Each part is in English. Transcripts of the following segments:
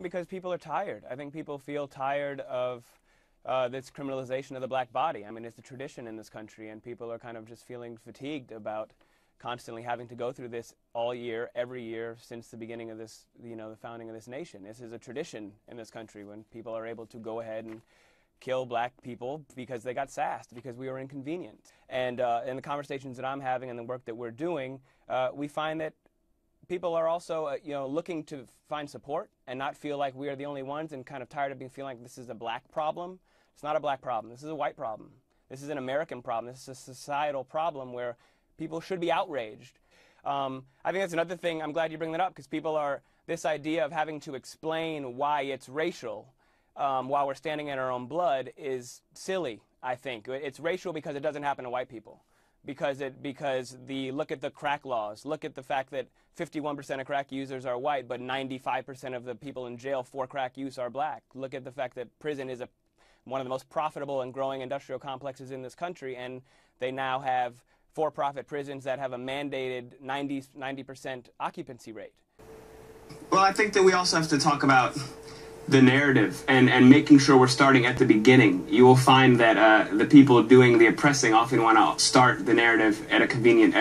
Because people are tired. I think people feel tired of this criminalization of the black body. I mean, it's a tradition in this country, and people are kind of just feeling fatigued about constantly having to go through this all year, every year, since the beginning of this, the founding of this nation. This is a tradition in this country when people are able to go ahead and kill black people because they got sassed, because we were inconvenient. And in the conversations that I'm having and the work that we're doing, we find that people are also, looking to find support and not feel like we are the only ones, and kind of tired of feeling like this is a black problem. It's not a black problem. This is a white problem. This is an American problem. This is a societal problem where people should be outraged. I think that's another thing. I'm glad you bring that up, because people are, this idea of having to explain why it's racial while we're standing in our own blood is silly, I think. It's racial because it doesn't happen to white people. Look at the crack laws. Look at the fact that 51% of crack users are white, but 95% of the people in jail for crack use are black. Look at the fact that prison is one of the most profitable and growing industrial complexes in this country, and they now have for-profit prisons that have a mandated 90% occupancy rate. Well, I think that we also have to talk about the narrative and making sure we're starting at the beginning. You will find that the people doing the oppressing often want to start the narrative at a convenient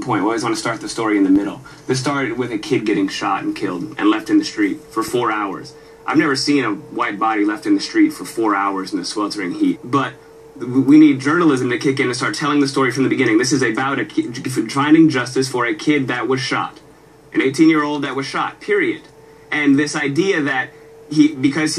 point. We always want to start the story in the middle. This started with a kid getting shot and killed and left in the street for 4 hours. I've never seen a white body left in the street for 4 hours in the sweltering heat. But we need journalism to kick in and start telling the story from the beginning. This is about finding justice for a kid that was shot, an 18-year-old that was shot, period. And this idea that because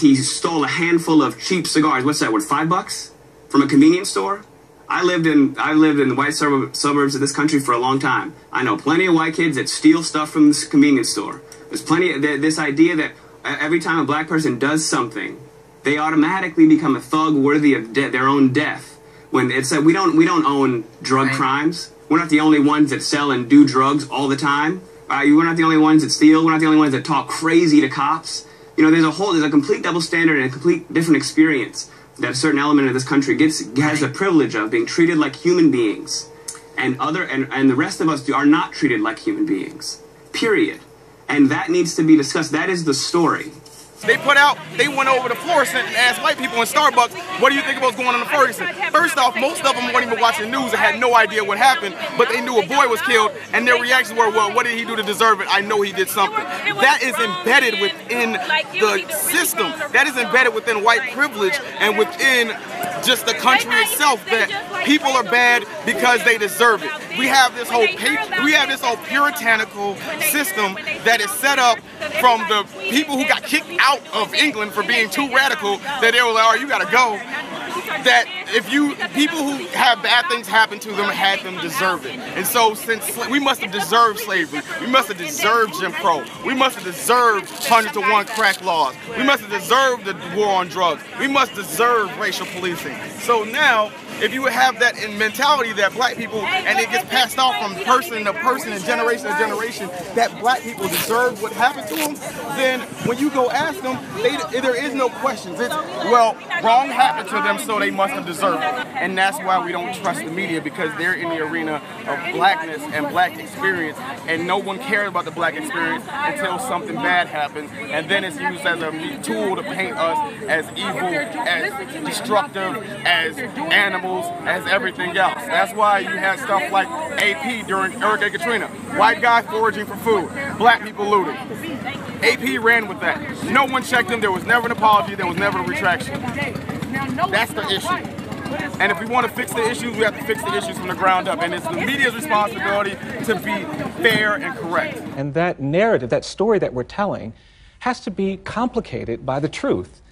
he stole a handful of cheap cigars, what's that, worth $5 from a convenience store? I lived in the white suburbs of this country for a long time. I know plenty of white kids that steal stuff from this convenience store. There's plenty of this idea that every time a black person does something, they automatically become a thug worthy of their own death. When it's that we don't own drug crimes. We're not the only ones that sell and do drugs all the time. We're not the only ones that steal. We're not the only ones that talk crazy to cops. There's a complete double standard and a complete different experience that a certain element of this country has the privilege of being treated like human beings, and the rest of us are not treated like human beings. Period. And that needs to be discussed. That is the story. They went over to Florissant and asked white people in Starbucks, what do you think about what's going on in Ferguson? First off, most of them weren't even watching the news and had no idea what happened, but they knew a boy was killed, and their reactions were, well, what did he do to deserve it? I know he did something. That is embedded within the system. That is embedded within white privilege and within just the country itself, that people are bad because they deserve it. We have this whole puritanical system that is set up from the people who got kicked out of England for being too radical, that they were like, oh, you gotta go. That people who have bad things happen to them had them deserve it. And so since we must have deserved slavery, we must have deserved Jim Crow, we must have deserved 100-to-1 crack laws, we must have deserved the war on drugs, we must deserve racial policing. So now, if you would have that in mentality that black people, and it gets passed off from person to person and generation to generation, that black people deserve what happened to them, then when you go ask them, there is no questions. It's, well, wrong happened to them, so they must have deserved it. And that's why we don't trust the media, because they're in the arena of blackness and black experience, and no one cares about the black experience until something bad happens, and then it's used as a tool to paint us as evil, as destructive, as animals, as everything else. That's why you had stuff like AP during Hurricane Katrina. White guy foraging for food, black people looting. AP ran with that. No one checked them. There was never an apology. There was never a retraction. That's the issue. And if we want to fix the issues, we have to fix the issues from the ground up. And it's the media's responsibility to be fair and correct. And that narrative, that story that we're telling, has to be complicated by the truth.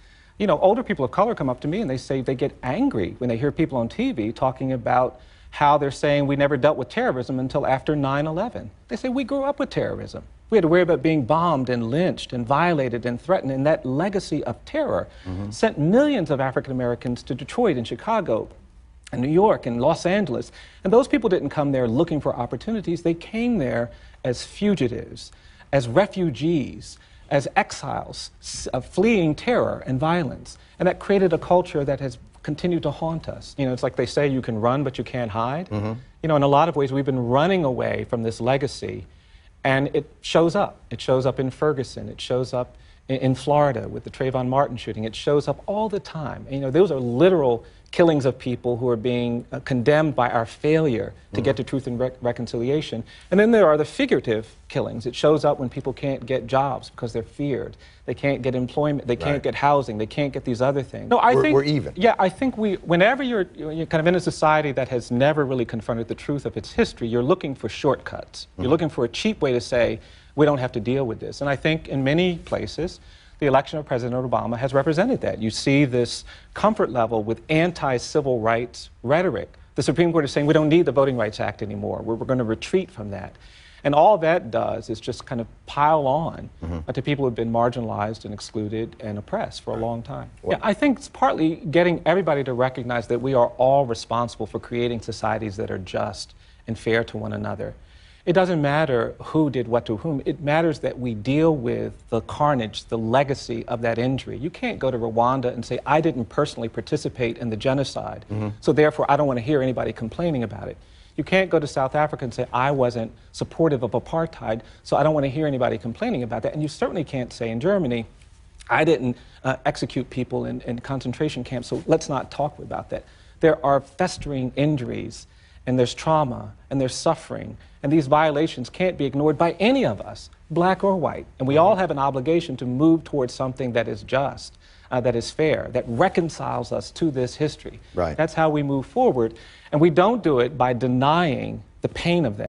Older people of color come up to me and they say they get angry when they hear people on TV talking about how they're saying we never dealt with terrorism until after 9/11. They say we grew up with terrorism. We had to worry about being bombed and lynched and violated and threatened, and that legacy of terror sent millions of African Americans to Detroit and Chicago and New York and Los Angeles. And those people didn't come there looking for opportunities. They came there as fugitives, as refugees, as exiles, fleeing terror and violence. And that created a culture that has continued to haunt us. It's like they say, you can run, but you can't hide. In a lot of ways, we've been running away from this legacy, and it shows up. It shows up in Ferguson. It shows up in Florida with the Trayvon Martin shooting. It shows up all the time. And, you know, those are literal killings of people who are being condemned by our failure to get to truth and reconciliation. And then there are the figurative killings. It shows up when people can't get jobs because they're feared. They can't get employment. They can't get housing. They can't get these other things. No, I think we're even. Yeah, I think whenever you're kind of in a society that has never really confronted the truth of its history, you're looking for shortcuts. You're looking for a cheap way to say, we don't have to deal with this. And I think in many places, the election of President Obama has represented that. You see this comfort level with anti-civil rights rhetoric. The Supreme Court is saying we don't need the Voting Rights Act anymore. We're going to retreat from that. And all that does is just kind of pile on to people who have been marginalized and excluded and oppressed for a long time. Yeah, I think it's partly getting everybody to recognize that we are all responsible for creating societies that are just and fair to one another. It doesn't matter who did what to whom. It matters that we deal with the carnage, the legacy of that injury. You can't go to Rwanda and say, I didn't personally participate in the genocide, so therefore I don't want to hear anybody complaining about it. You can't go to South Africa and say, I wasn't supportive of apartheid, so I don't want to hear anybody complaining about that. And you certainly can't say in Germany, I didn't execute people in concentration camps, so let's not talk about that. There are festering injuries, and there's trauma, and there's suffering, and these violations can't be ignored by any of us, black or white. And we all have an obligation to move towards something that is just, that is fair, that reconciles us to this history. Right. That's how we move forward. And we don't do it by denying the pain of that.